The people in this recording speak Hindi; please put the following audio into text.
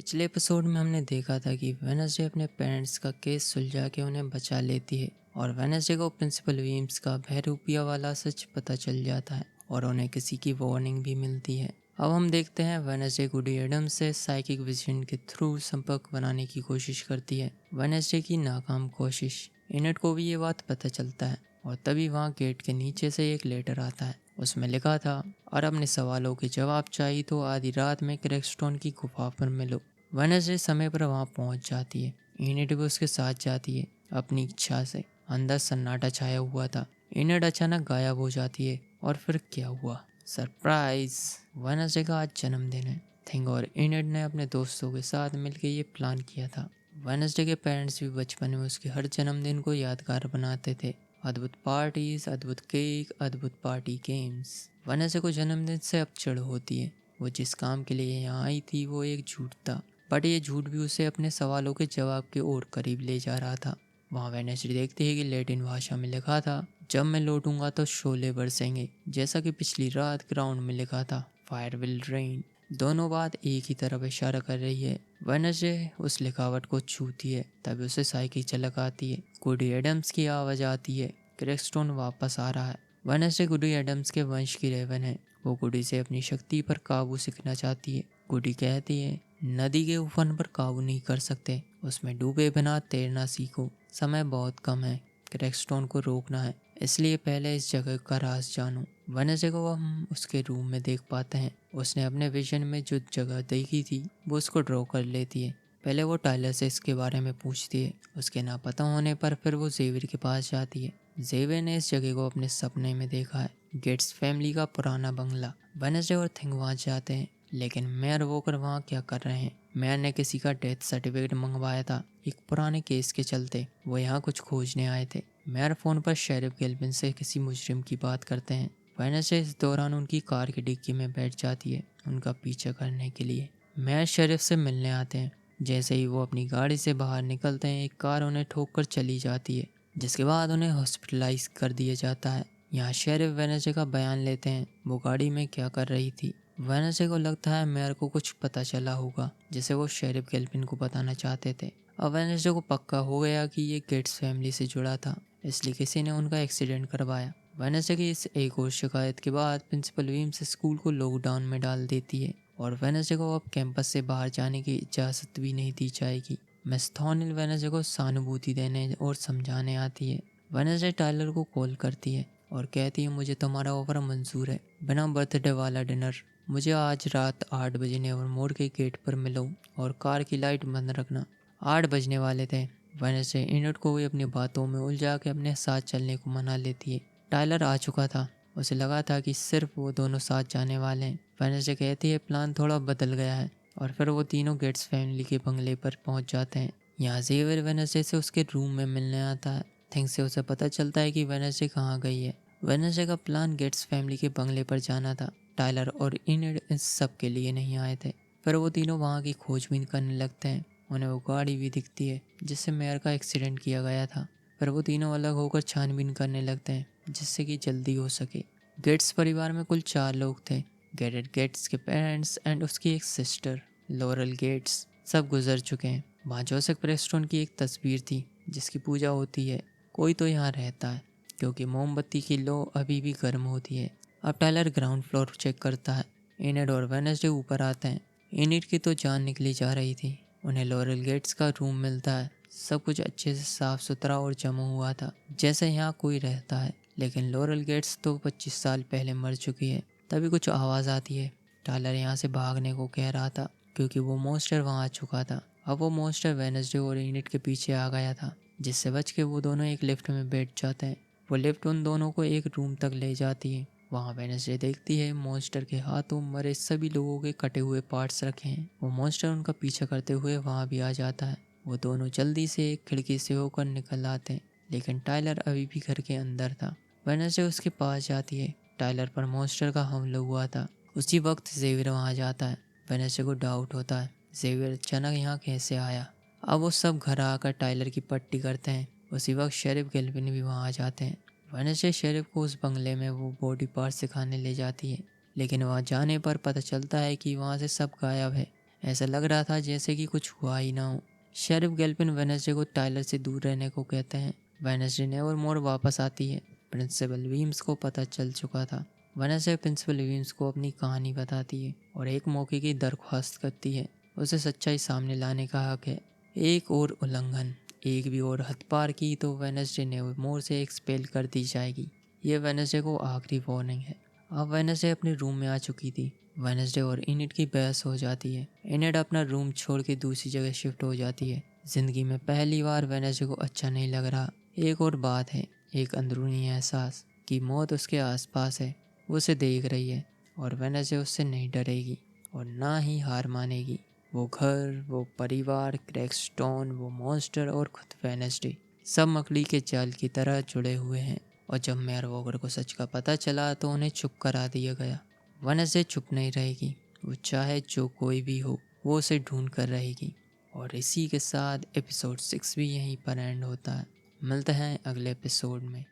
पिछले एपिसोड में हमने देखा था कि वेनसडे अपने पेरेंट्स का केस सुलझा के उन्हें बचा लेती है और वेनसडे को प्रिंसिपल वीम्स का बहरूपिया वाला सच पता चल जाता है और उन्हें किसी की वार्निंग भी मिलती है। अब हम देखते हैं वेनसडे गुडी एडम्स से साइकिक विजन के थ्रू संपर्क बनाने की कोशिश करती है। वेनसडे की नाकाम कोशिश। इनेट को भी ये बात पता चलता है और तभी वहाँ गेट के नीचे से एक लेटर आता है। उसमें लिखा था, और अपने सवालों के जवाब चाहिए तो आधी रात में क्रैकस्टोन की गुफा पर मिलो। वेनसडे समय पर वहाँ पहुँच जाती है। इनेट भी उसके साथ जाती है अपनी इच्छा से। अंदर सन्नाटा छाया हुआ था। इनेट अचानक गायब हो जाती है और फिर क्या हुआ? सरप्राइज! वेनसडे का आज जन्मदिन है। थिंग और इनेट ने अपने दोस्तों के साथ मिलकर ये प्लान किया था। वेनसडे के पेरेंट्स भी बचपन में उसके हर जन्मदिन को यादगार बनाते थे। अद्भुत पार्टीज, अद्भुत केक, अद्भुत पार्टी गेम्स। वेनसडे को जन्मदिन से अब चिढ़ होती है। वो जिस काम के लिए यहाँ आई थी वो एक झूठ था, बट ये झूठ भी उसे अपने सवालों के जवाब के और करीब ले जा रहा था। वहाँ वेनसडे देखती है कि लैटिन भाषा में लिखा था, जब मैं लौटूंगा तो शोले बरसेंगे, जैसा कि पिछली रात ग्राउंड में लिखा था, फायर विल रेन। दोनों बात एक ही तरफ इशारा कर रही है। वेनसडे उस लिखावट को छूती है, तभी उसे साइकिल चलक आती है। गुडी एडम्स की आवाज आती है, क्रैकस्टोन वापस आ रहा है। वेनसडे गुडी एडम्स के वंश की रेवन है। वो गुडी से अपनी शक्ति पर काबू सीखना चाहती है। गुडी कहती है, नदी के उफान पर काबू नहीं कर सकते, उसमें डूबे बिना तैरना सीखो। समय बहुत कम है, क्रैकस्टोन को रोकना है, इसलिए पहले इस जगह का राज जानो। वेनसडे को हम उसके रूम में देख पाते हैं। उसने अपने विजन में जो जगह देखी थी वो उसको ड्रॉ कर लेती है। पहले वो टाइलर से इसके बारे में पूछती है। उसके ना पता होने पर फिर वो जेवियर के पास जाती है। जेवियर ने इस जगह को अपने सपने में देखा है, गेट्स फैमिली का पुराना बंगला। वेनसडे और थिंग वहाँ जाते हैं, लेकिन मेयर वोकर वहाँ क्या कर रहे हैं? मेयर ने किसी का डेथ सर्टिफिकेट मंगवाया था एक पुराने केस के चलते। वो यहाँ कुछ खोजने आए थे। मेयर फोन पर शेरिफ गिल्विन से किसी मुजरिम की बात करते हैं। वेनसडे इस दौरान उनकी कार की डिक्की में बैठ जाती है उनका पीछा करने के लिए। मेयर शेरिफ से मिलने आते हैं। जैसे ही वो अपनी गाड़ी से बाहर निकलते हैं, एक कार उन्हें ठोक कर चली जाती है, जिसके बाद उन्हें हॉस्पिटलाइज कर दिया जाता है। यहाँ शेरिफ वेनसडे का बयान लेते हैं, वो गाड़ी में क्या कर रही थी। वेनसडे को लगता है मेयर को कुछ पता चला होगा जिसे वो शेरिफ गिल्विन को बताना चाहते थे। अब वेनसडे को पक्का हो गया कि ये गेट्स फैमिली से जुड़ा था, इसलिए किसी ने उनका एक्सीडेंट करवाया। वेनसडे की इस एक और शिकायत के बाद प्रिंसिपल वीम्स स्कूल को लॉकडाउन में डाल देती है और वेनसडे को अब कैंपस से बाहर जाने की इजाज़त भी नहीं दी जाएगी। मिस थॉर्नहिल वेनसडे को सहानुभूति देने और समझाने आती है। वेनसडे टाइलर को कॉल करती है और कहती है, मुझे तुम्हारा ऑफर मंजूर है, बिना बर्थडे वाला डिनर। मुझे आज रात 8 बजे नेवर मोड़ के गेट पर मिलो और कार की लाइट बंद रखना। 8 बजने वाले थे। वेनसडे इनेट को भी अपनी बातों में उलझा के अपने साथ चलने को मना लेती है। टाइलर आ चुका था। उसे लगा था कि सिर्फ वो दोनों साथ जाने वाले हैं। वेनसडे कहती है प्लान थोड़ा बदल गया है और फिर वो तीनों गेट्स फैमिली के बंगले पर पहुंच जाते हैं। यहाँ जेवियर वेनसडे से उसके रूम में मिलने आता है। थिंग से उसे पता चलता है कि वेनसडे कहाँ गई है। वेनसडे का प्लान गेट्स फैमिली के बंगले पर जाना था। टाइलर और इनेट इस सब के लिए नहीं आए थे। फिर वो तीनों वहाँ की खोजबीन करने लगते हैं। उन्हें वो गाड़ी भी दिखती है जिससे मेयर का एक्सीडेंट किया गया था। फिर वो तीनों अलग होकर छानबीन करने लगते हैं जिससे कि जल्दी हो सके। गेट्स परिवार में कुल 4 लोग थे। गैरेट गेट्स के पेरेंट्स एंड उसकी एक सिस्टर लॉरेल गेट्स सब गुजर चुके हैं। वहाँ जोसेफ प्रेस्टोन की एक तस्वीर थी जिसकी पूजा होती है। कोई तो यहाँ रहता है क्योंकि मोमबत्ती की लो अभी भी गर्म होती है। अब टाइलर ग्राउंड फ्लोर चेक करता है। इनेट और वेनसडे ऊपर आते हैं। इनेट की तो जान निकली जा रही थी। उन्हें लॉरेल गेट्स का रूम मिलता है। सब कुछ अच्छे से साफ सुथरा और जमा हुआ था जैसे यहाँ कोई रहता है, लेकिन लॉरेल गेट्स तो 25 साल पहले मर चुकी है। तभी कुछ आवाज़ आती है। टाइलर यहाँ से भागने को कह रहा था क्योंकि वो मॉन्स्टर वहाँ आ चुका था। अब वो मॉन्स्टर वेनसडे और इनेट के पीछे आ गया था, जिससे बच के वो दोनों एक लिफ्ट में बैठ जाते हैं। वो लिफ्ट उन दोनों को एक रूम तक ले जाती है। वहाँ वेनसडे देखती है मॉन्स्टर के हाथों मरे सभी लोगों के कटे हुए पार्ट्स रखे हैं। वो मॉन्स्टर उनका पीछा करते हुए वहाँ भी आ जाता है। वो दोनों जल्दी से एक खिड़की से होकर निकल आते हैं, लेकिन टाइलर अभी भी घर के अंदर था। वेनसडे उसके पास जाती है। टाइलर पर मॉन्स्टर का हमला हुआ था। उसी वक्त जेवियर वहाँ जाता है। वेनसडे को डाउट होता है, जेवियर अचानक यहाँ कैसे आया। अब वो सब घर आकर टाइलर की पट्टी करते हैं। उसी वक्त शेरिफ गिल्विन भी वहाँ आ जाते हैं। वेनसडे शेरिफ को उस बंगले में वो बॉडी पार्ट सिखाने ले जाती है, लेकिन वहाँ जाने पर पता चलता है कि वहाँ से सब गायब है। ऐसा लग रहा था जैसे कि कुछ हुआ ही ना हो। शेरिफ गैल्पिन वेडनेसडे को टाइलर से दूर रहने को कहते हैं। वेडनेसडे नेवरमोर वापस आती है। प्रिंसिपल वीम्स को पता चल चुका था। वेडनेसडे प्रिंसिपल वीम्स को अपनी कहानी बताती है और एक मौके की दरख्वास्त करती है। उसे सच्चाई सामने लाने का हक है। एक और उल्लंघन, एक भी और हद पार की तो वेडनेसडे नेवरमोर से एक्सपेल कर दी जाएगी। ये वेडनेसडे को आखिरी वार्निंग है। अब वेडनेसडे अपने रूम में आ चुकी थी। वेडनेसडे और इनिट की बहस हो जाती है। इनिट अपना रूम छोड़ के दूसरी जगह शिफ्ट हो जाती है। जिंदगी में पहली बार वेडनेसडे को अच्छा नहीं लग रहा। एक और बात है, एक अंदरूनी एहसास कि मौत उसके आसपास है, वो उसे देख रही है और वेडनेसडे उससे नहीं डरेगी और ना ही हार मानेगी। वो घर, वो परिवार, क्रैकस्टोन, वो मॉन्स्टर और खुद वेडनेसडे सब मकड़ी के जाल की तरह जुड़े हुए हैं। और जब मेयर वॉकर को सच का पता चला तो उन्हें चुप करा दिया गया। वेडनेसडे चुप नहीं रहेगी। वो चाहे जो कोई भी हो, वो उसे ढूंढ कर रहेगी। और इसी के साथ एपिसोड 6 भी यहीं पर एंड होता है। मिलते हैं अगले एपिसोड में।